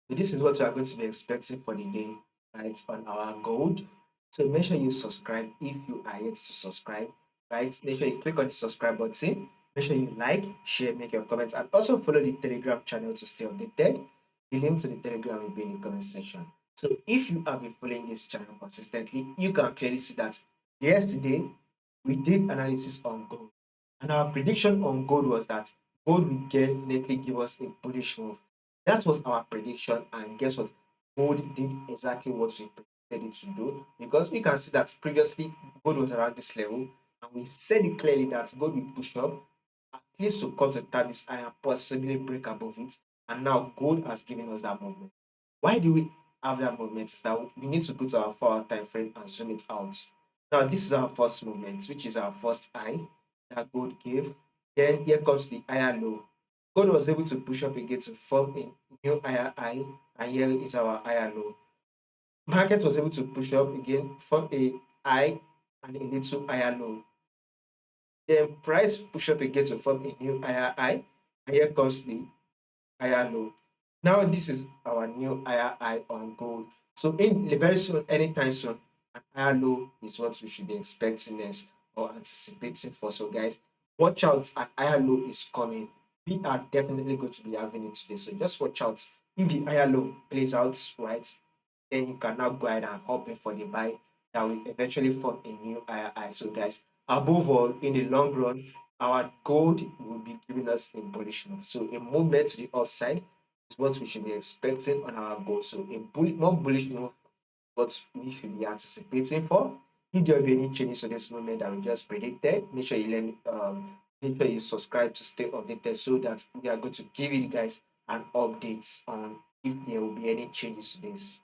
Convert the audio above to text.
So this is what we are going to be expecting for the day, right, on our gold. So make sure you subscribe if you are yet to subscribe, right? Make sure you click on the subscribe button. Make sure you like, share, make your comments, and also follow the Telegram channel to stay updated. The link to the Telegram will be in the comment section. So if you have been following this channel consistently, you can clearly see that yesterday we did analysis on gold. And our prediction on gold was that gold will definitely give us a bullish move. That was our prediction, and guess what? Gold did exactly what we predicted it to do because we can see that previously gold was around this level, and we said it clearly that gold will push up at least to come to tap this high and possibly break above it. And now gold has given us that movement. Why do we have that movement? Is that we need to go to our 4 hour time frame and zoom it out. Now, this is our first movement, which is our first high that gold gave. Then here comes the higher low. Gold was able to push up again to form a new higher high, and here is our higher low. Market was able to push up again, form a high and a little higher low. Then price push up again to form a new higher high, and here comes the higher low. Now this is our new higher high on gold. So in very soon, anytime soon, an higher low is what we should be expecting next or anticipating for. So guys, watch out, an higher low is coming. We are definitely going to be having it today. So just watch out. If the higher low plays out right, then you can now go ahead and hop in for the buy that will eventually form a new higher high. So guys, above all, in the long run, our gold will be giving us a bullish move. So a movement to the upside is what we should be expecting on our goal. So a more bullish move, what we should be anticipating for. If there will be any changes to this movement that we just predicted, make sure you let me make sure you subscribe to stay updated so that we are going to give you guys an update on if there will be any changes to this.